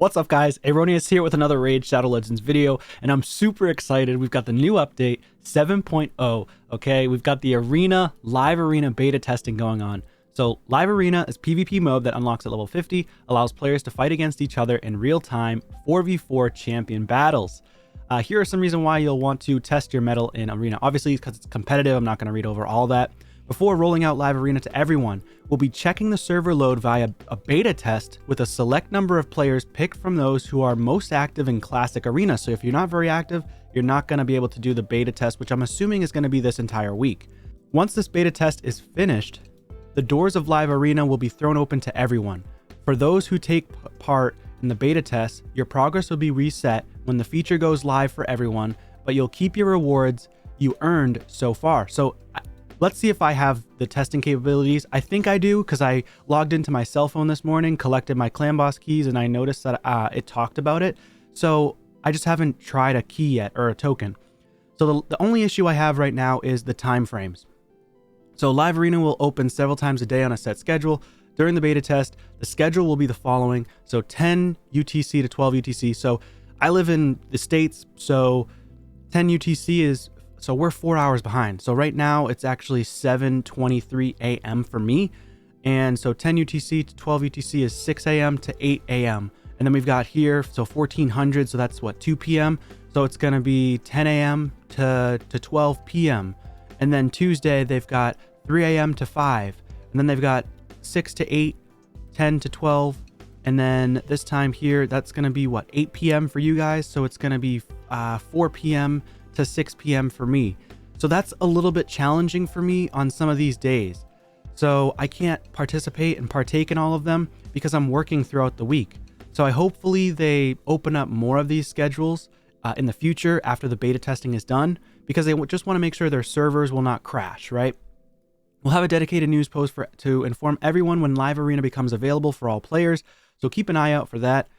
What's up, guys? Aroneous here with another Raid Shadow Legends video, and I'm super excited. We've got the new update 7.0. Okay, we've got the live arena beta testing going on. So live arena is PvP mode that unlocks at level 50, allows players to fight against each other in real time 4v4 champion battles. Here are some reasons why you'll want to test your mettle in arena. Obviously, because it's competitive, I'm not going to read over all that. Before rolling out live arena to everyone, we'll be checking the server load via a beta test with a select number of players picked from those who are most active in classic arena. So if you're not very active, you're not going to be able to do the beta test, which I'm assuming is going to be this entire week. Once this beta test is finished, the doors of live arena will be thrown open to everyone. For those who take part in the beta test, your progress will be reset when the feature goes live for everyone, but you'll keep your rewards you earned so far. So let's see if I have the testing capabilities. I think I do, because I logged into my cell phone this morning, collected my clan boss keys, and I noticed that it talked about it. So I just haven't tried a key yet, or a token. So the only issue I have right now is the time frames. So live arena will open several times a day on a set schedule. During the beta test, the schedule will be the following. So 10 UTC to 12 UTC. So I live in the States, so 10 UTC is... So we're 4 hours behind. So right now it's actually 7:23 a.m. for me. And so 10 UTC to 12 UTC is 6 a.m. to 8 a.m. And then we've got here, so 1400. So that's what, 2 p.m. So it's going to be 10 a.m. to 12 p.m. And then Tuesday, they've got 3 a.m. to 5. And then they've got 6 to 8, 10 to 12. And then this time here, that's going to be what, 8 p.m. for you guys. So it's going to be 4 p.m. to 6 p.m. for me. So that's a little bit challenging for me on some of these days. So I can't participate and partake in all of them because I'm working throughout the week. So hopefully they open up more of these schedules in the future after the beta testing is done, because they just want to make sure their servers will not crash, right? We'll have a dedicated news post to inform everyone when live arena becomes available for all players. So keep an eye out for that.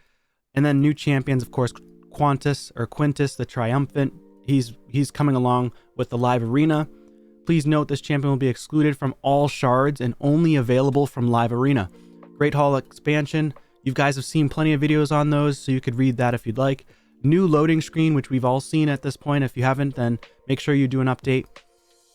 And then new champions, of course, Quintus the Triumphant. He's coming along with the live arena. Please note this champion will be excluded from all shards and only available from live arena. Great Hall expansion. You guys have seen plenty of videos on those, so you could read that if you'd like. New loading screen, which we've all seen at this point. If you haven't, then make sure you do an update.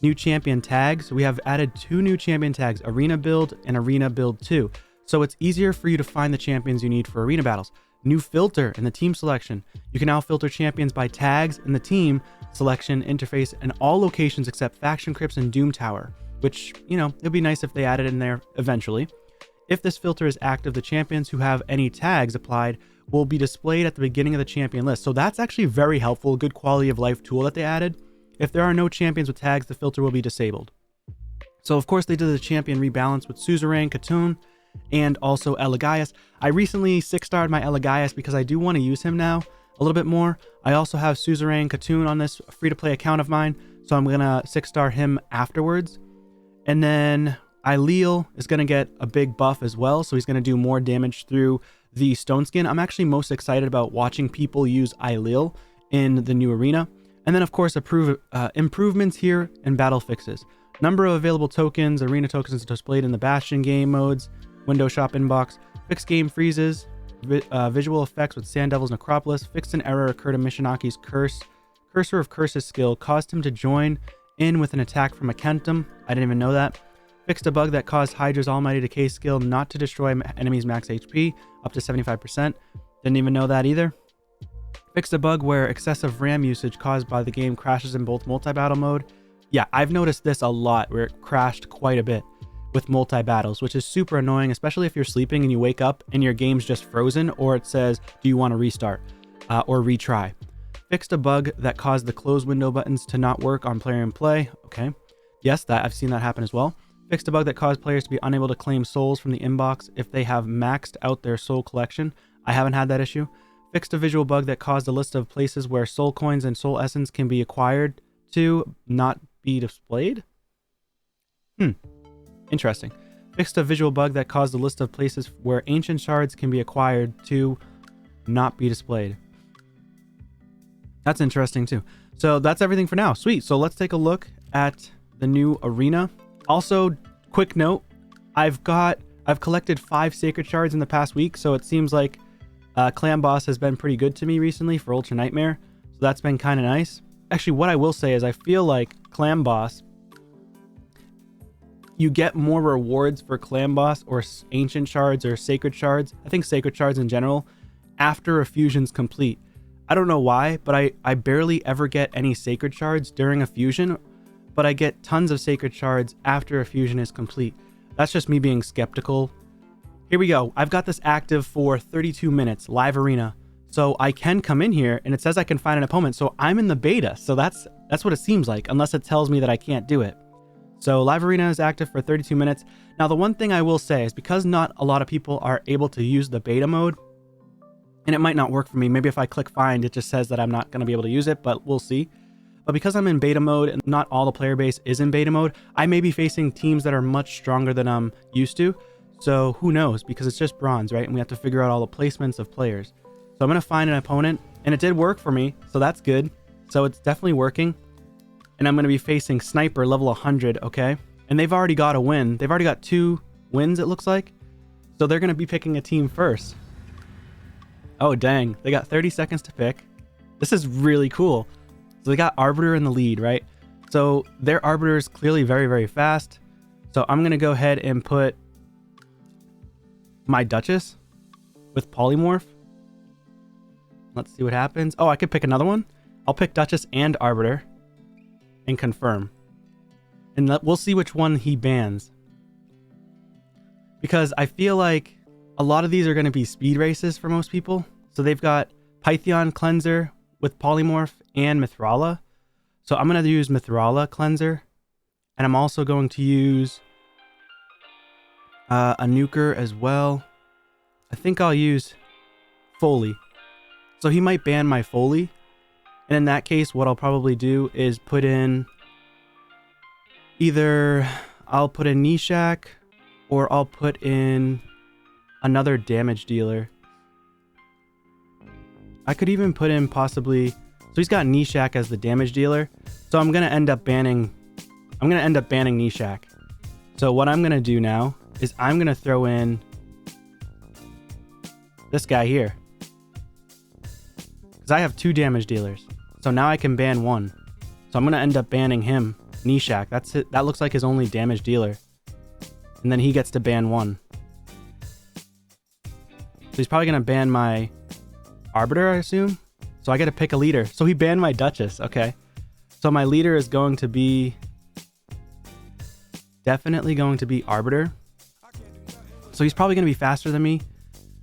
New champion tags. We have added 2 new champion tags, Arena Build and Arena Build 2. So it's easier for you to find the champions you need for arena battles. New filter in the team selection. You can now filter champions by tags in the team selection interface in all locations except Faction Crypts and Doom Tower, which, you know, it'd be nice if they added in there eventually. If this filter is active, the champions who have any tags applied will be displayed at the beginning of the champion list. So that's actually very helpful, good quality of life tool that they added. If there are no champions with tags, the filter will be disabled. So of course they did the champion rebalance with Suzerain, Khatoon, and also Elegias. I recently 6-starred my Elegias because I do want to use him now a little bit more. I also have Suzerain, Khatoon on this free-to-play account of mine, so I'm going to 6-star him afterwards. And then Aileel is going to get a big buff as well, so he's going to do more damage through the Stone Skin. I'm actually most excited about watching people use Aileel in the new arena. And then, of course, improvements here and battle fixes. Number of available tokens, arena tokens displayed in the Bastion game modes, window shop inbox, fixed game freezes, visual effects with Sand Devil's Necropolis, fixed an error occurred in Mishinaki's Cursor of Curses skill, caused him to join in with an attack from a Kentum. I didn't even know that. Fixed a bug that caused Hydra's Almighty Decay skill not to destroy enemies max HP up to 75%. Didn't even know that either. Fixed a bug where excessive RAM usage caused by the game crashes in both multi-battle mode. Yeah, I've noticed this a lot, where it crashed quite a bit with multi-battles, which is super annoying, especially if you're sleeping and you wake up and your game's just frozen, or it says, do you want to restart or retry? Fixed a bug that caused the close window buttons to not work on player and play. Okay. Yes, I've seen that happen as well. Fixed a bug that caused players to be unable to claim souls from the inbox if they have maxed out their soul collection. I haven't had that issue. Fixed a visual bug that caused a list of places where soul coins and soul essence can be acquired to not be displayed. Interesting. Fixed a visual bug that caused a list of places where ancient shards can be acquired to not be displayed. That's interesting too. So that's everything for now. Sweet. So let's take a look at the new arena. Also, quick note, I've collected 5 sacred shards in the past week, so it seems like Clan Boss has been pretty good to me recently for Ultra Nightmare, so that's been kind of nice. Actually, what I will say is I feel like Clan Boss, you get more rewards for Clan Boss or Ancient Shards or Sacred Shards, I think Sacred Shards in general, after a fusion's complete. I don't know why, but I barely ever get any Sacred Shards during a fusion, but I get tons of Sacred Shards after a fusion is complete. That's just me being skeptical. Here we go. I've got this active for 32 minutes, live arena. So I can come in here and it says I can find an opponent. So I'm in the beta. So that's what it seems like, unless it tells me that I can't do it. So live arena is active for 32 minutes. Now, the one thing I will say is because not a lot of people are able to use the beta mode, and it might not work for me. Maybe if I click find, it just says that I'm not going to be able to use it, but we'll see. But because I'm in beta mode and not all the player base is in beta mode, I may be facing teams that are much stronger than I'm used to. So who knows, because it's just bronze, right? And we have to figure out all the placements of players. So I'm going to find an opponent, and it did work for me. So that's good. So it's definitely working. And I'm going to be facing Sniper level 100, okay? And they've already got a win. They've already got 2 wins, it looks like. So they're going to be picking a team first. Oh, dang. They got 30 seconds to pick. This is really cool. So they got Arbiter in the lead, right? So their Arbiter is clearly very, very fast. So I'm going to go ahead and put my Duchess with Polymorph. Let's see what happens. Oh, I could pick another one. I'll pick Duchess and Arbiter and confirm. And we'll see which one he bans. Because I feel like a lot of these are going to be speed races for most people. So they've got Pythion Cleanser with Polymorph and Mithrala. So I'm going to use Mithrala Cleanser. And I'm also going to use a nuker as well. I think I'll use Foley. So he might ban my Foley. And in that case, what I'll probably do is put in either I'll put in Nishak or I'll put in another damage dealer. I could even put in possibly, so he's got Nishak as the damage dealer. So I'm going to end up banning Nishak. So what I'm going to do now is I'm going to throw in this guy here. Because I have 2 damage dealers. So now I can ban 1. So I'm going to end up banning him, Nishak. That's it. That looks like his only damage dealer. And then he gets to ban 1. So he's probably going to ban my Arbiter, I assume. So I got to pick a leader. So he banned my Duchess. Okay. So my leader is going to be definitely going to be Arbiter. So he's probably going to be faster than me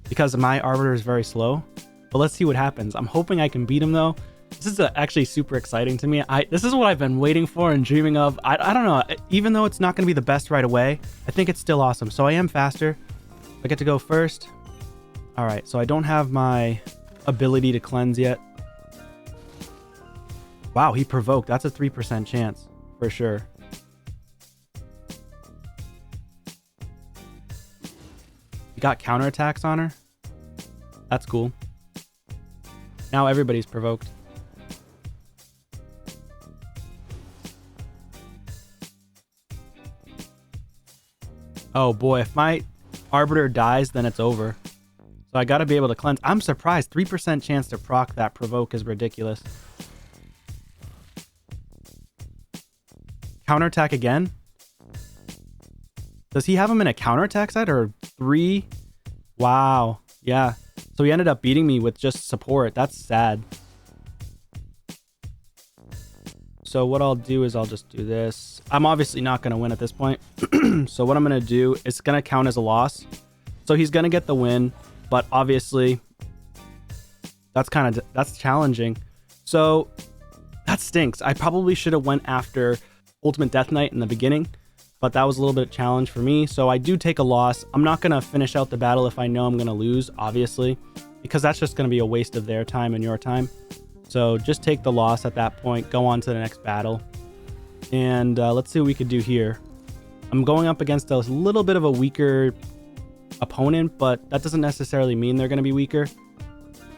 because my Arbiter is very slow. But let's see what happens. I'm hoping I can beat him though. This is actually super exciting to me. This is what I've been waiting for and dreaming of. I don't know. Even though it's not going to be the best right away, I think it's still awesome. So I am faster. I get to go first. All right. So I don't have my ability to cleanse yet. Wow, he provoked. That's a 3% chance for sure. He got counterattacks on her. That's cool. Now everybody's provoked. Oh boy, if my Arbiter dies, then it's over. So I gotta be able to cleanse. I'm surprised. 3% chance to proc that provoke is ridiculous. Counterattack again? Does he have him in a counterattack side or 3? Wow. Yeah. So he ended up beating me with just support. That's sad. So what I'll do is I'll just do this. I'm obviously not going to win at this point. So what I'm going to do is going to count as a loss. So he's going to get the win, but obviously that's challenging. So that stinks. I probably should have went after Ultimate Death Knight in the beginning, but that was a little bit of a challenge for me. So I do take a loss. I'm not going to finish out the battle if I know I'm going to lose, obviously, because that's just going to be a waste of their time and your time. So just take the loss at that point, go on to the next battle. And let's see what we could do here. I'm going up against a little bit of a weaker opponent, but that doesn't necessarily mean they're going to be weaker.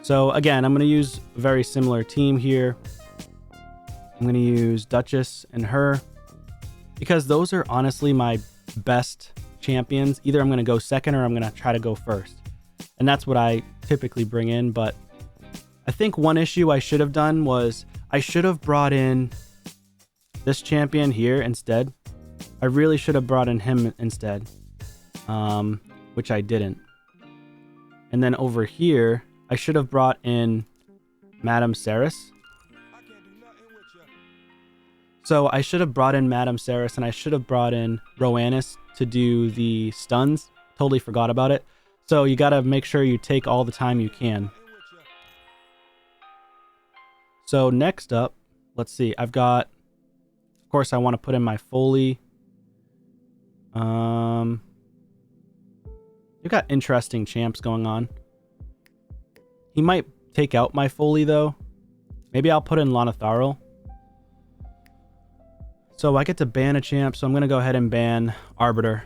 So again, I'm going to use a very similar team here. I'm going to use Duchess and her because those are honestly my best champions. Either I'm going to go second or I'm going to try to go first. And that's what I typically bring in. But I think one issue I should have done was I should have brought in this champion here instead. I really should have brought in him instead, which I didn't. And then over here, I should have brought in Madame Saris. So I should have brought in Madame Saris, and I should have brought in Aroneous to do the stuns. Totally forgot about it. So you gotta make sure you take all the time you can. So next up, let's see. I've got, of course, I want to put in my Foley. You've got interesting champs going on. He might take out my Foley though. Maybe I'll put in Lanatharil. So I get to ban a champ, so I'm gonna go ahead and ban Arbiter.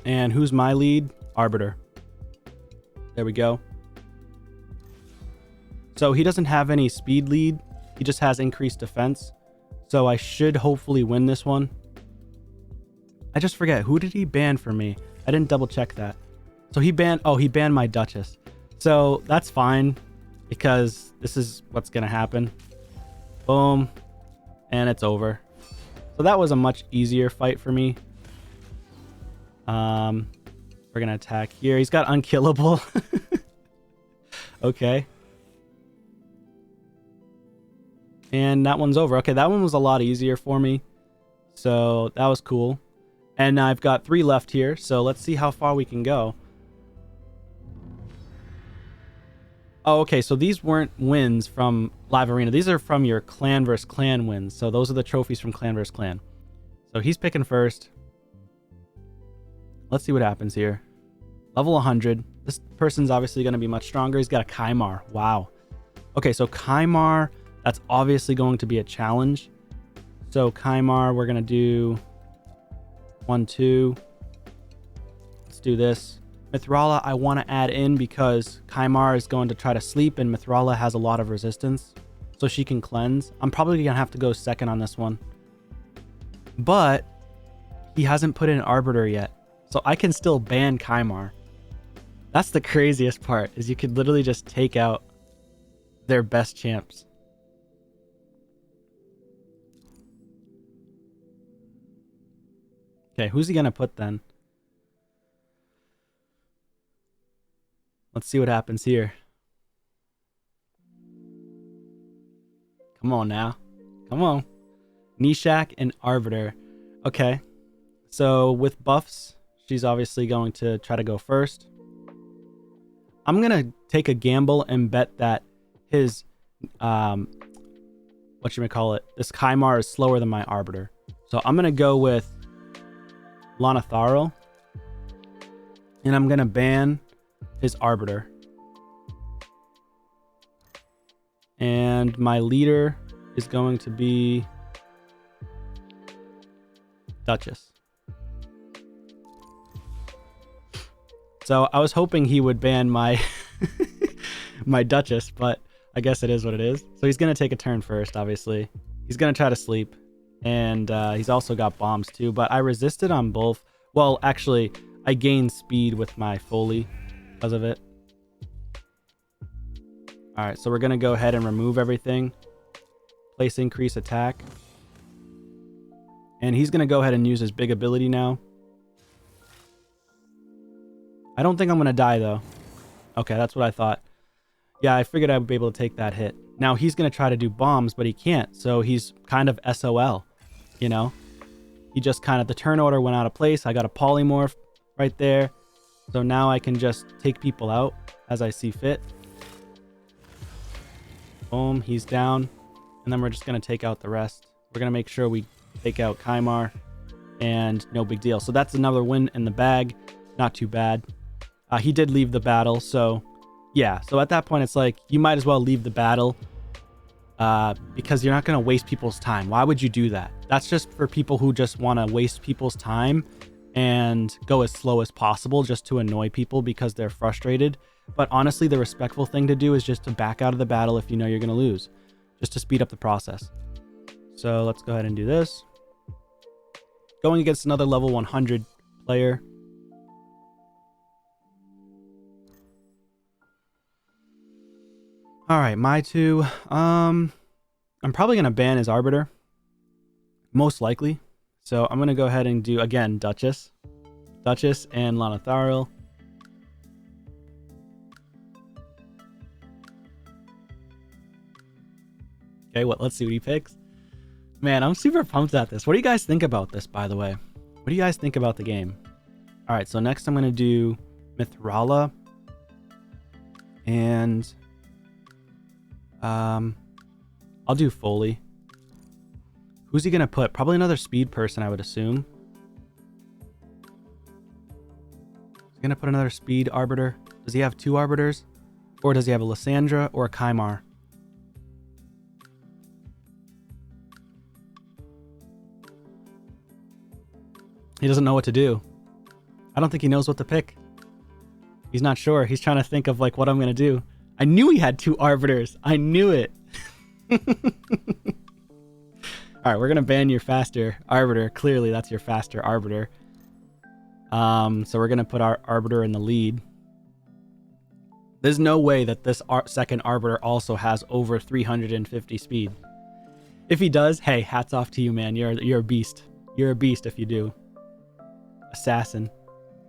And who's my lead? Arbiter. There we go. So he doesn't have any speed lead. He just has increased defense. So I should hopefully win this one. I just forget. Who did he ban for me? I didn't double check that. So he banned... Oh, he banned my Duchess. So that's fine. Because this is what's going to happen. Boom. And it's over. So that was a much easier fight for me. We're going to attack here. He's got unkillable. Okay. And that one's over. Okay, that one was a lot easier for me. So that was cool. And I've got 3 left here. So let's see how far we can go. Oh, okay. So these weren't wins from Live Arena. These are from your clan versus clan wins. So those are the trophies from clan versus clan. So he's picking first. Let's see what happens here. Level 100. This person's obviously going to be much stronger. He's got a Kymar. Wow. Okay, so Kymar... That's obviously going to be a challenge. So Kymar, we're going to do 1, 2. Let's do this. Mithrala, I want to add in because Kymar is going to try to sleep and Mithrala has a lot of resistance. So she can cleanse. I'm probably going to have to go second on this one. But he hasn't put in Arbiter yet. So I can still ban Kymar. That's the craziest part, is you could literally just take out their best champs. Okay, who's he gonna put then? Let's see what happens here. Come on now. Come on. Nishak and Arbiter. Okay. So with buffs, she's obviously going to try to go first. I'm gonna take a gamble and bet that his whatchamacallit, this Kymar is slower than my Arbiter. So I'm gonna go with Lanatharil, and I'm gonna ban his Arbiter. And my leader is going to be Duchess. So I was hoping he would ban my my Duchess, but I guess it is what it is. So he's gonna take a turn first, obviously. He's gonna try to sleep. And he's also got bombs too, but I resisted on both. Well, actually, I gained speed with my Foley because of it. All right, so we're going to go ahead and remove everything. Place increase attack. And he's going to go ahead and use his big ability now. I don't think I'm going to die, though. Okay, that's what I thought. Yeah, I figured I would be able to take that hit. Now, he's going to try to do bombs, but he can't. So he's kind of SOL, you know? He just kind of, the turn order went out of place. I got a polymorph right there. So now I can just take people out as I see fit. Boom, he's down. And then we're just going to take out the rest. We're going to make sure we take out Kymar. And no big deal. So that's another win in the bag. Not too bad. He did leave the battle, so... Yeah, so at that point, it's like, you might as well leave the battle because you're not going to waste people's time. Why would you do that? That's just for people who just want to waste people's time and go as slow as possible just to annoy people because they're frustrated. But honestly, the respectful thing to do is just to back out of the battle if you know you're going to lose, just to speed up the process. So let's go ahead and do this. Going against another level 100 player. All right, my two. I'm probably gonna ban his Arbiter, most likely. So I'm gonna go ahead and do again Duchess and Lanathariel. Okay, let's see what he picks. Man, I'm super pumped at this. What do you guys think about this, by the way? What do you guys think about the game? All right, so next I'm going to do Mithrala. And I'll do Foley. Who's he going to put? Probably another speed person, I would assume. He's going to put another speed arbiter. Does he have two arbiters? Or does he have a Lysandra or a Kymar? He doesn't know what to do. I don't think he knows what to pick. He's not sure. He's trying to think of like what I'm going to do. I knew he had two arbiters. I knew it. All right, we're going to ban your faster arbiter. Clearly, that's your faster arbiter. So we're going to put our arbiter in the lead. There's no way that this second arbiter also has over 350 speed. If he does, hey, hats off to you, man. You're a beast. You're a beast if you do. Assassin.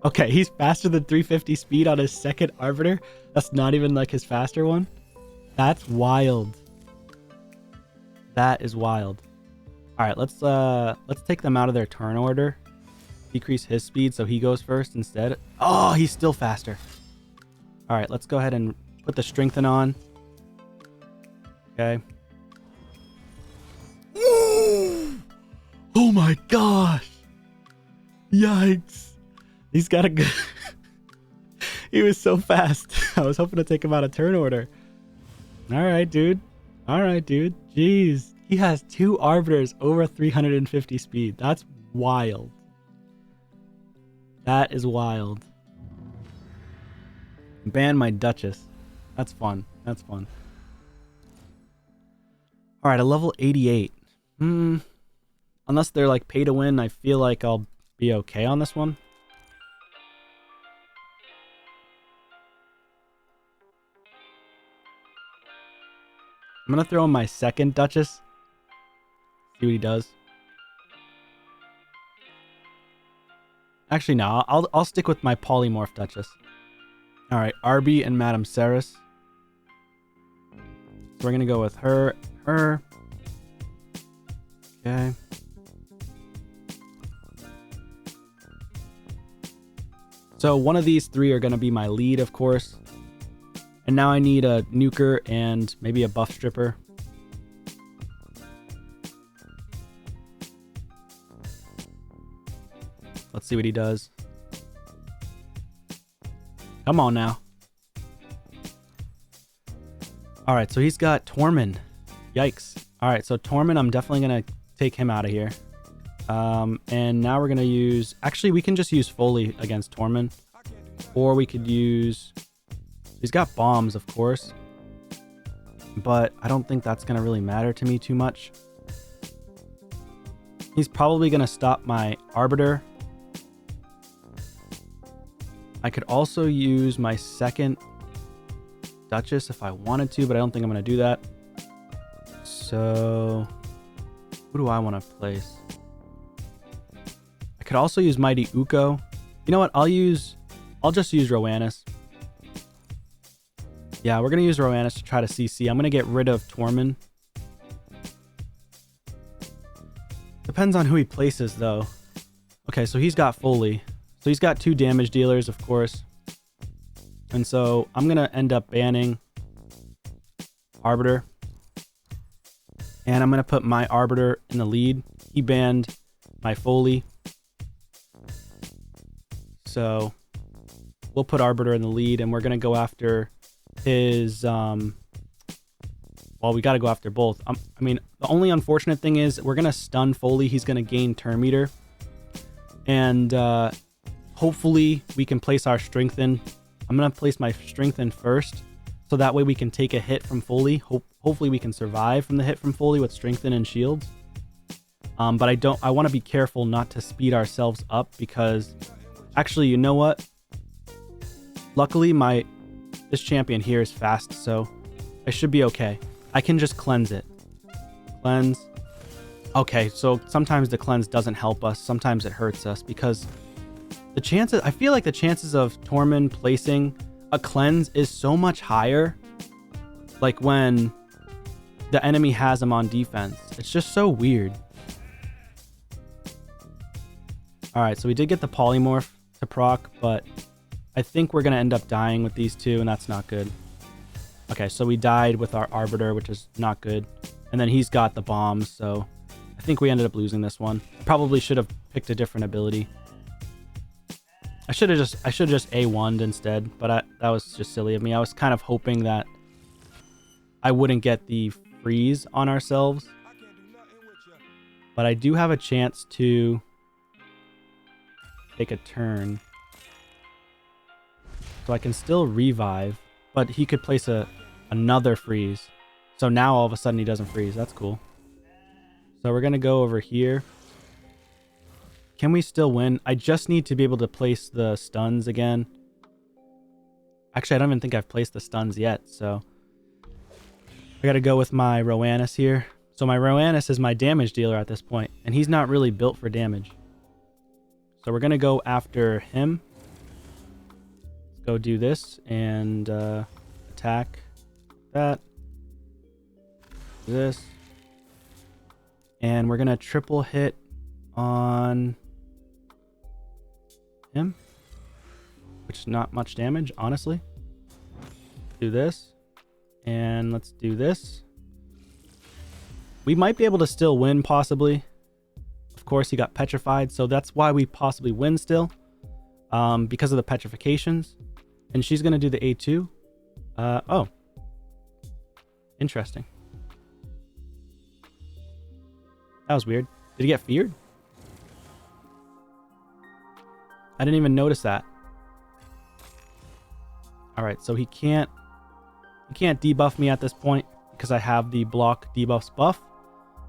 Okay, he's faster than 350 speed on his second arbiter. That's not even like his faster one. That's wild. That is wild. All right, let's take them out of their turn order. Decrease his speed so he goes first instead. Oh, he's still faster. All right, let's go ahead and put the strengthen on. Okay. Oh my gosh. Yikes. He's got a good... He was so fast. I was hoping to take him out of turn order. All right, dude. All right, dude. Jeez. He has two arbiters over 350 speed. That's wild. That is wild. Ban my Duchess. That's fun. That's fun. All right, a level 88. Unless they're like pay to win, I feel like I'll be okay on this one. I'm gonna throw in my second Duchess. See what he does. Actually, no. I'll stick with my polymorph Duchess. All right, Arby and Madame Ceres. So we're gonna go with her. Okay. So one of these three are gonna be my lead, of course. And now I need a nuker and maybe a buff stripper. Let's see what he does. Come on now. All right, so he's got Tormund. Yikes. All right, so Tormund, I'm definitely going to take him out of here. And now we're going to use... Actually, we can just use Foley against Tormund. Or we could use... He's got bombs, of course. But I don't think that's going to really matter to me too much. He's probably going to stop my Arbiter. I could also use my second Duchess if I wanted to, but I don't think I'm going to do that. So, who do I want to place? I could also use Mighty Uko. You know what? I'll just use Aroneous. Yeah, we're going to use Aroneous to try to CC. I'm going to get rid of Tormund. Depends on who he places, though. Okay, so he's got Foley. So he's got two damage dealers, of course. And so I'm going to end up banning Arbiter. And I'm going to put my Arbiter in the lead. He banned my Foley. So we'll put Arbiter in the lead, and we're going to go after his... Well, we got to go after both. I mean, the only unfortunate thing is we're going to stun Foley. He's going to gain turn meter. And hopefully we can place our Strengthen. I'm going to place my Strengthen first. So that way we can take a hit from Foley. Hopefully we can survive from the hit from Foley with Strengthen and Shields. But I want to be careful not to speed ourselves up because... Actually, you know what? Luckily, this champion here is fast, so I should be okay. I can just cleanse it. Cleanse. Okay, so sometimes the cleanse doesn't help us. Sometimes it hurts us because the chances, I feel like the chances of Tormund placing a cleanse is so much higher. Like when the enemy has him on defense. It's just so weird. All right, so we did get the polymorph to proc, but I think we're going to end up dying with these two, and that's not good. Okay, so we died with our Arbiter, which is not good. And then he's got the bombs, so I think we ended up losing this one. Probably should have picked a different ability. I should have just A1'd instead, but that was just silly of me. I was kind of hoping that I wouldn't get the freeze on ourselves. But I do have a chance to take a turn. So I can still revive, but he could place another freeze. So now all of a sudden he doesn't freeze. That's cool. So we're going to go over here. Can we still win? I just need to be able to place the stuns again. Actually, I don't even think I've placed the stuns yet, so I got to go with my Aroneous here. So my Aroneous is my damage dealer at this point, and he's not really built for damage. So we're going to go after him. Let's go do this and attack that. This. And we're going to triple hit on him, which is not much damage, honestly. Do this. And let's do this. We might be able to still win, possibly. Of course, he got petrified, so that's why we possibly win still. Because of the petrifications. And she's going to do the A2. Oh. Interesting. That was weird. Did he get feared? I didn't even notice that. Alright, so he can't debuff me at this point because I have the block debuffs buff.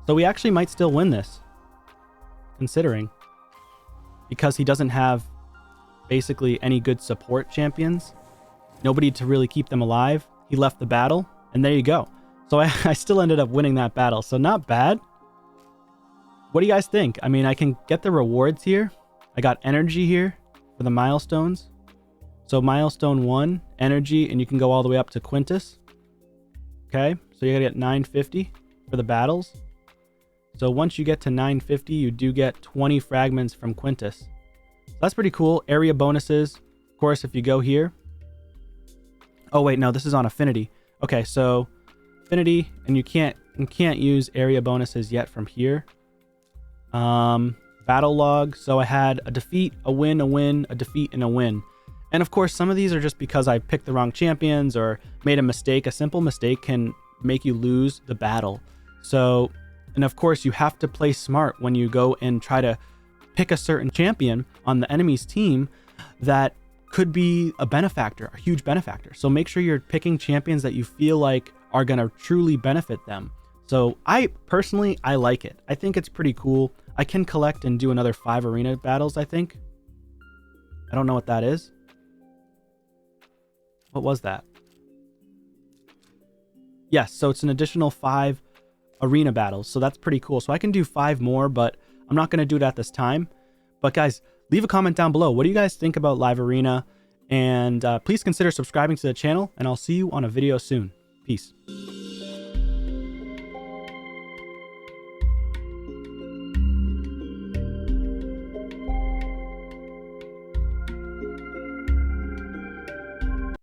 So we actually might still win this. Considering. Because he doesn't have basically any good support champions. Nobody to really keep them alive. He left the battle, and there you go. So I still ended up winning that battle. So not bad. What do you guys think? I mean, I can get the rewards here. I got energy here for the milestones. So milestone 1, energy, and you can go all the way up to Quintus. Okay, so you gotta get 950 for the battles. So once you get to 950, you do get 20 fragments from Quintus. So that's pretty cool. Area bonuses, of course, if you go here. Oh wait, no, this is on affinity. Okay, so affinity, and you can't use area bonuses yet from here. Battle log. So I had a defeat, a win, a defeat, and a win. And of course, some of these are just because I picked the wrong champions or made a mistake. A simple mistake can make you lose the battle. So, and of course, you have to play smart when you go and try to pick a certain champion on the enemy's team that could be a benefactor, a huge benefactor. So make sure you're picking champions that you feel like are going to truly benefit them. So I personally like it. I think it's pretty cool. I can collect and do another 5 arena battles, I think. I don't know what that is. What was that? Yes, so it's an additional 5 arena battles. So that's pretty cool. So I can do 5 more, but I'm not going to do it at this time. But guys, leave a comment down below. What do you guys think about Live Arena? And please consider subscribing to the channel, and I'll see you on a video soon. Peace.